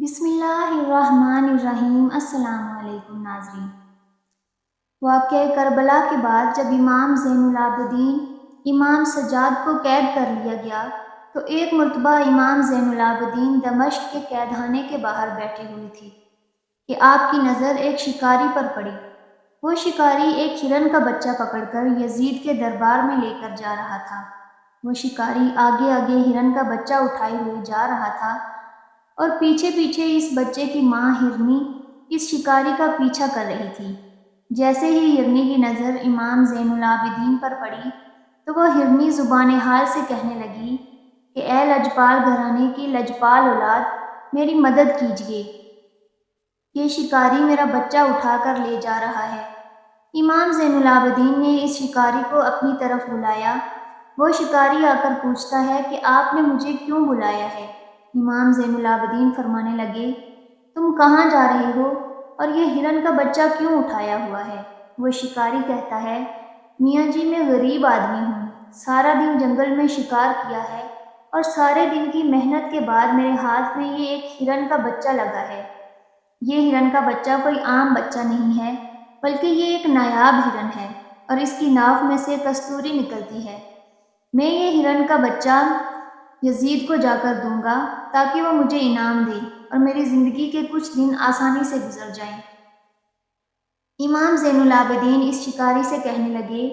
بسم اللہ الرحمن الرحیم۔ السلام علیکم ناظرین۔ واقعہ کربلا کے بعد جب امام زین العابدین امام سجاد کو قید کر لیا گیا تو ایک مرتبہ امام زین العابدین دمشق کے قید خانے کے باہر بیٹھے ہوئے تھے کہ آپ کی نظر ایک شکاری پر پڑی۔ وہ شکاری ایک ہرن کا بچہ پکڑ کر یزید کے دربار میں لے کر جا رہا تھا۔ وہ شکاری آگے آگے ہرن کا بچہ اٹھائے ہوئے جا رہا تھا اور پیچھے پیچھے اس بچے کی ماں ہرنی اس شکاری کا پیچھا کر رہی تھی۔ جیسے ہی ہرنی کی نظر امام زین العابدین پر پڑی تو وہ ہرنی زبان حال سے کہنے لگی کہ اے لجپال گھرانے کی لجپال اولاد، میری مدد کیجیے، یہ شکاری میرا بچہ اٹھا کر لے جا رہا ہے۔ امام زین العابدین نے اس شکاری کو اپنی طرف بلایا۔ وہ شکاری آ کر پوچھتا ہے کہ آپ نے مجھے کیوں بلایا ہے؟ امام زین العابدین فرمانے لگے، تم کہاں جا رہے ہو اور یہ ہرن کا بچہ کیوں اٹھایا ہوا ہے؟ وہ شکاری کہتا ہے، میاں جی میں غریب آدمی ہوں، سارا دن جنگل میں شکار کیا ہے اور سارے دن کی محنت کے بعد میرے ہاتھ میں یہ ایک ہرن کا بچہ لگا ہے۔ یہ ہرن کا بچہ کوئی عام بچہ نہیں ہے بلکہ یہ ایک نایاب ہرن ہے اور اس کی ناف میں سے کستوری نکلتی ہے۔ میں یہ ہرن کا بچہ یزید کو جا کر دوں گا تاکہ وہ مجھے انعام دے اور میری زندگی کے کچھ دن آسانی سے گزر جائیں۔ امام زین العابدین اس شکاری سے کہنے لگے،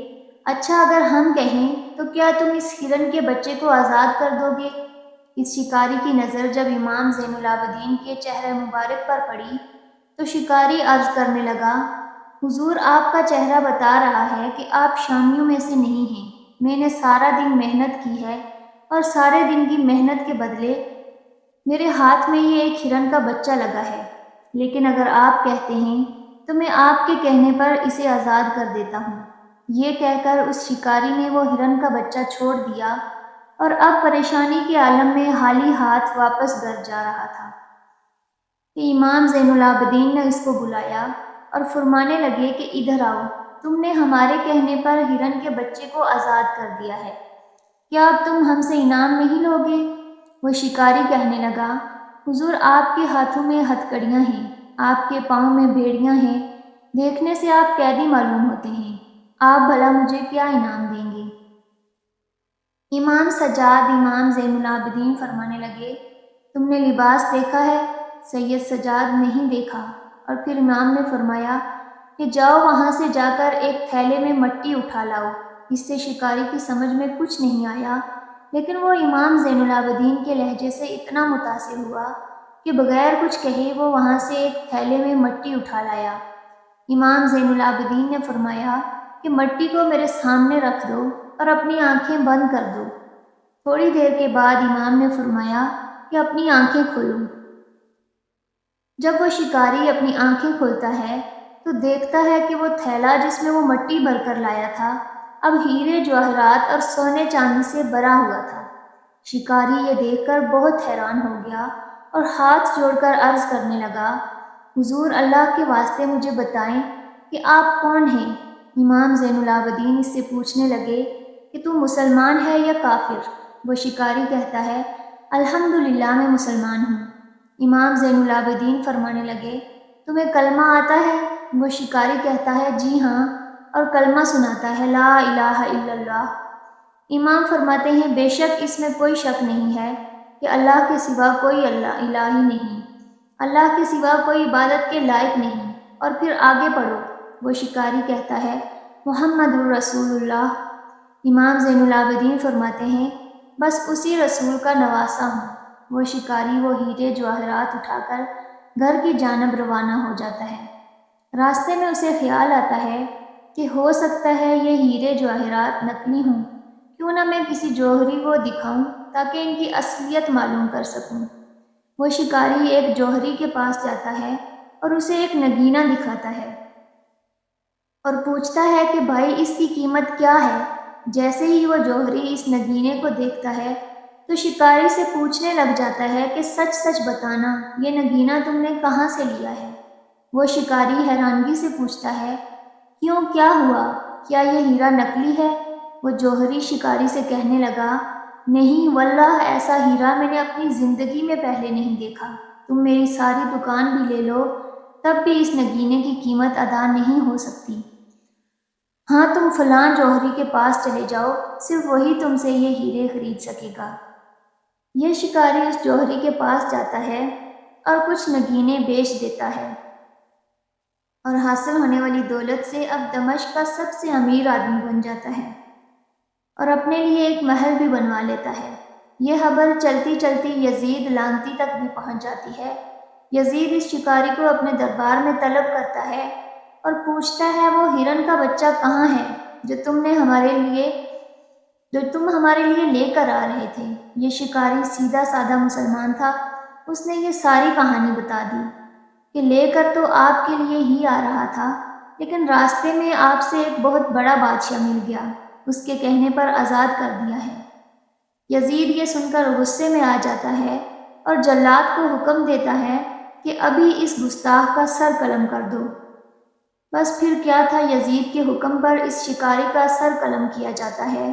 اچھا اگر ہم کہیں تو کیا تم اس ہرن کے بچے کو آزاد کر دو گے؟ اس شکاری کی نظر جب امام زین العابدین کے چہرہ مبارک پر پڑی تو شکاری عرض کرنے لگا، حضور آپ کا چہرہ بتا رہا ہے کہ آپ شامیوں میں سے نہیں ہیں۔ میں نے سارا دن محنت کی ہے اور سارے دن کی محنت کے بدلے میرے ہاتھ میں یہ ایک ہرن کا بچہ لگا ہے، لیکن اگر آپ کہتے ہیں تو میں آپ کے کہنے پر اسے آزاد کر دیتا ہوں۔ یہ کہہ کر اس شکاری نے وہ ہرن کا بچہ چھوڑ دیا اور اب پریشانی کے عالم میں خالی ہاتھ واپس گھر جا رہا تھا کہ امام زین العابدین نے اس کو بلایا اور فرمانے لگے کہ ادھر آؤ، تم نے ہمارے کہنے پر ہرن کے بچے کو آزاد کر دیا ہے، کیا اب تم ہم سے انعام نہیں لوگے؟ وہ شکاری کہنے لگا، حضور آپ کے ہاتھوں میں ہتھکڑیاں ہیں، آپ کے پاؤں میں بیڑیاں ہیں، دیکھنے سے آپ قیدی معلوم ہوتے ہیں، آپ بھلا مجھے کیا انعام دیں گے؟ امام سجاد امام زین العابدین فرمانے لگے، تم نے لباس دیکھا ہے؟ سید سجاد نہیں دیکھا۔ اور پھر امام نے فرمایا کہ جاؤ وہاں سے جا کر ایک تھیلے میں مٹی اٹھا لاؤ۔ اس سے شکاری کی سمجھ میں کچھ نہیں آیا، لیکن وہ امام زین العابدین کے لہجے سے اتنا متاثر ہوا کہ بغیر کچھ کہے وہ وہاں سے ایک تھیلے میں مٹی اٹھا لایا۔ امام زین العابدین نے فرمایا کہ مٹی کو میرے سامنے رکھ دو اور اپنی آنکھیں بند کر دو۔ تھوڑی دیر کے بعد امام نے فرمایا کہ اپنی آنکھیں کھولو۔ جب وہ شکاری اپنی آنکھیں کھولتا ہے تو دیکھتا ہے کہ وہ تھیلا جس میں وہ مٹی بھر کر لایا تھا اب ہیرے جواہرات اور سونے چاندی سے بھرا ہوا تھا۔ شکاری یہ دیکھ کر بہت حیران ہو گیا اور ہاتھ جوڑ کر عرض کرنے لگا، حضور اللہ کے واسطے مجھے بتائیں کہ آپ کون ہیں؟ امام زین العابدین اس سے پوچھنے لگے کہ تو مسلمان ہے یا کافر؟ وہ شکاری کہتا ہے، الحمدللہ میں مسلمان ہوں۔ امام زین العابدین فرمانے لگے، تمہیں کلمہ آتا ہے؟ وہ شکاری کہتا ہے، جی ہاں، اور کلمہ سناتا ہے، لا الہ الا اللہ۔ امام فرماتے ہیں، بے شک اس میں کوئی شک نہیں ہے کہ اللہ کے سوا کوئی الہ ہی نہیں، اللہ کے سوا کوئی عبادت کے لائق نہیں، اور پھر آگے پڑھو۔ وہ شکاری کہتا ہے، محمد الرسول اللہ۔ امام زین العابدین فرماتے ہیں، بس اسی رسول کا نواسہ ہوں۔ وہ شکاری وہ ہیرے جواہرات اٹھا کر گھر کی جانب روانہ ہو جاتا ہے۔ راستے میں اسے خیال آتا ہے کہ ہو سکتا ہے یہ ہیرے جواہرات نقلی ہوں، کیوں نہ میں کسی جوہری کو دکھاؤں تاکہ ان کی اصلیت معلوم کر سکوں۔ وہ شکاری ایک جوہری کے پاس جاتا ہے اور اسے ایک نگینہ دکھاتا ہے اور پوچھتا ہے کہ بھائی اس کی قیمت کیا ہے؟ جیسے ہی وہ جوہری اس نگینے کو دیکھتا ہے تو شکاری سے پوچھنے لگ جاتا ہے کہ سچ سچ بتانا، یہ نگینہ تم نے کہاں سے لیا ہے؟ وہ شکاری حیرانگی سے پوچھتا ہے، کیوں کیا ہوا؟ کیا یہ ہیرا نقلی ہے؟ وہ جوہری شکاری سے کہنے لگا، نہیں واللہ ایسا ہیرا میں نے اپنی زندگی میں پہلے نہیں دیکھا۔ تم میری ساری دکان بھی لے لو تب بھی اس نگینے کی قیمت ادا نہیں ہو سکتی۔ ہاں تم فلاں جوہری کے پاس چلے جاؤ، صرف وہی تم سے یہ ہیرے خرید سکے گا۔ یہ شکاری اس جوہری کے پاس جاتا ہے اور کچھ نگینے بیچ دیتا ہے اور حاصل ہونے والی دولت سے اب دمشق کا سب سے امیر آدمی بن جاتا ہے اور اپنے لیے ایک محل بھی بنوا لیتا ہے۔ یہ خبر چلتی چلتی یزید لانتی تک بھی پہنچ جاتی ہے۔ یزید اس شکاری کو اپنے دربار میں طلب کرتا ہے اور پوچھتا ہے وہ ہرن کا بچہ کہاں ہے جو تم ہمارے لیے لے کر آ رہے تھے۔ یہ شکاری سیدھا سادہ مسلمان تھا، اس نے یہ ساری کہانی بتا دی کہ لے کر تو آپ کے لیے ہی آ رہا تھا، لیکن راستے میں آپ سے ایک بہت بڑا بادشاہ مل گیا، اس کے کہنے پر آزاد کر دیا ہے۔ یزید یہ سن کر غصے میں آ جاتا ہے اور جلاد کو حکم دیتا ہے کہ ابھی اس گستاخ کا سر قلم کر دو۔ بس پھر کیا تھا، یزید کے حکم پر اس شکاری کا سر قلم کیا جاتا ہے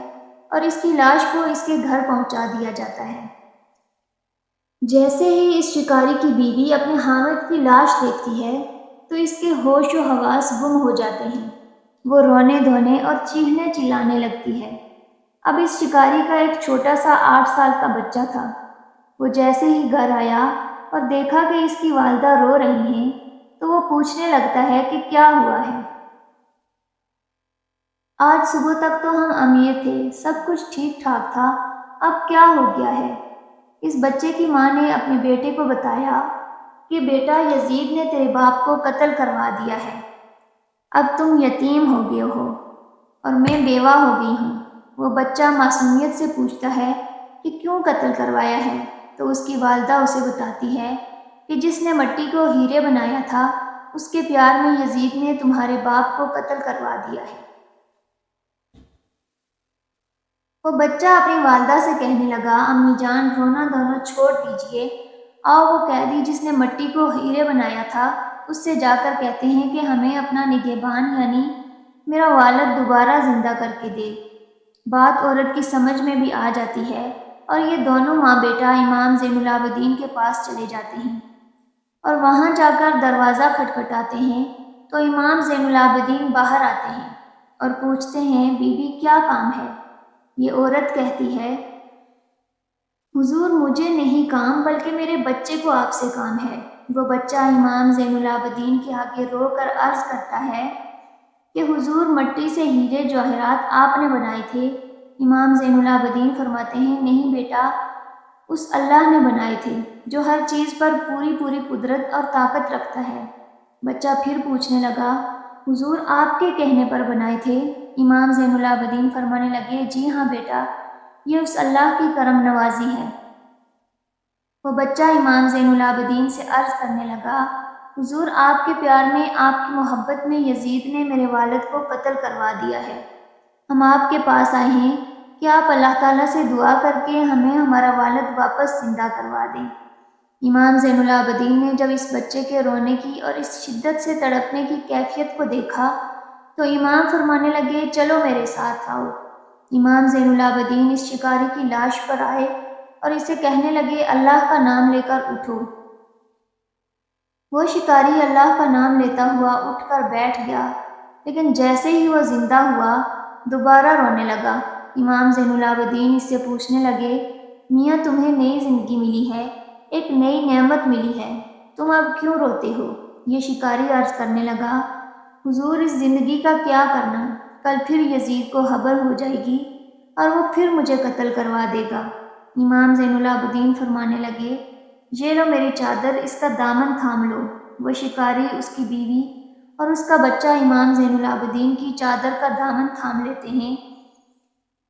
اور اس کی لاش کو اس کے گھر پہنچا دیا جاتا ہے۔ جیسے ہی اس شکاری کی بیوی اپنے حامد کی لاش دیکھتی ہے تو اس کے ہوش و حواس گم ہو جاتے ہیں، وہ رونے دھونے اور چیخنے چلانے لگتی ہے۔ اب اس شکاری کا ایک چھوٹا سا 8 سال کا بچہ تھا۔ وہ جیسے ہی گھر آیا اور دیکھا کہ اس کی والدہ رو رہی ہیں تو وہ پوچھنے لگتا ہے کہ کیا ہوا ہے۔ آج صبح تک تو ہم امیر تھے، سب کچھ ٹھیک ٹھاک تھا، اب کیا ہو گیا ہے؟ اس بچے کی ماں نے اپنے بیٹے کو بتایا کہ بیٹا یزید نے تیرے باپ کو قتل کروا دیا ہے، اب تم یتیم ہو گئے ہو اور میں بیوہ ہو گئی ہوں۔ وہ بچہ معصومیت سے پوچھتا ہے کہ کیوں قتل کروایا ہے تو اس کی والدہ اسے بتاتی ہے کہ جس نے مٹی کو ہیرے بنایا تھا اس کے پیار میں یزید نے تمہارے باپ کو قتل کروا دیا ہے۔ وہ بچہ اپنی والدہ سے کہنے لگا امی جان رونا دھونا چھوڑ دیجئے، آؤ وہ قیدی جس نے مٹی کو ہیرے بنایا تھا اس سے جا کر کہتے ہیں کہ ہمیں اپنا نگہبان یعنی میرا والد دوبارہ زندہ کر کے دے۔ بات عورت کی سمجھ میں بھی آ جاتی ہے اور یہ دونوں ماں بیٹا امام زین العابدین کے پاس چلے جاتے ہیں اور وہاں جا کر دروازہ کھٹکھٹاتے ہیں تو امام زین العابدین باہر آتے ہیں اور پوچھتے ہیں بی بی کیا کام ہے؟ یہ عورت کہتی ہے حضور مجھے نہیں کام بلکہ میرے بچے کو آپ سے کام ہے۔ وہ بچہ امام زین العابدین کے آگے رو کر عرض کرتا ہے کہ حضور مٹی سے ہیرے جواہرات آپ نے بنائے تھے۔ امام زین العابدین فرماتے ہیں نہیں بیٹا، اس اللہ نے بنائے تھے جو ہر چیز پر پوری قدرت اور طاقت رکھتا ہے۔ بچہ پھر پوچھنے لگا حضور آپ کے کہنے پر بنائے تھے؟ امام زین العابدین فرمانے لگے جی ہاں بیٹا، یہ اس اللہ کی کرم نوازی ہے۔ وہ بچہ امام زین العابدین سے عرض کرنے لگا حضور آپ کے پیار میں، آپ کی محبت میں یزید نے میرے والد کو قتل کروا دیا ہے۔ ہم آپ کے پاس آئے ہیں کہ آپ اللہ تعالیٰ سے دعا کر کے ہمیں ہمارا والد واپس زندہ کروا دیں۔ امام زین العابدین نے جب اس بچے کے رونے کی اور اس شدت سے تڑپنے کی کیفیت کو دیکھا تو امام فرمانے لگے چلو میرے ساتھ آؤ۔ امام زین العابدین اس شکاری کی لاش پر آئے اور اسے کہنے لگے اللہ کا نام لے کر اٹھو۔ وہ شکاری اللہ کا نام لیتا ہوا اٹھ کر بیٹھ گیا، لیکن جیسے ہی وہ زندہ ہوا دوبارہ رونے لگا۔ امام زین العابدین اس سے پوچھنے لگے میاں تمہیں نئی زندگی ملی ہے، ایک نئی نعمت ملی ہے، تم اب کیوں روتے ہو؟ یہ شکاری عرض کرنے لگا حضور اس زندگی کا کیا کرنا، کل پھر یزید کو خبر ہو جائے گی اور وہ پھر مجھے قتل کروا دے گا۔ امام زین العابدین فرمانے لگے یہ لو میری چادر، اس کا دامن تھام لو۔ وہ شکاری، اس کی بیوی اور اس کا بچہ امام زین العابدین کی چادر کا دامن تھام لیتے ہیں۔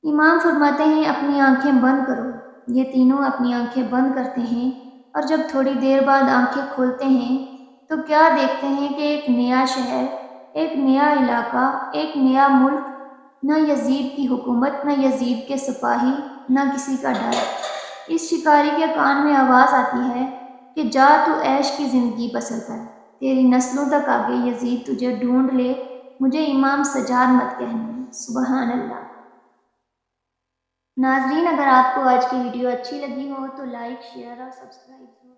امام فرماتے ہیں اپنی آنکھیں بند کرو۔ یہ تینوں اپنی آنکھیں بند کرتے ہیں اور جب تھوڑی دیر بعد آنکھیں کھولتے ہیں تو کیا دیکھتے ہیں کہ ایک نیا شہر، ایک نیا علاقہ، ایک نیا ملک، نہ یزید کی حکومت، نہ یزید کے سپاہی، نہ کسی کا ڈر۔ اس شکاری کے کان میں آواز آتی ہے کہ جا تو عیش کی زندگی بسر کر، تیری نسلوں تک آگے یزید تجھے ڈھونڈ لے، مجھے امام سجاد مت کہنا۔ سبحان اللہ۔ ناظرین اگر آپ کو آج کی ویڈیو اچھی لگی ہو تو لائک، شیئر اور سبسکرائب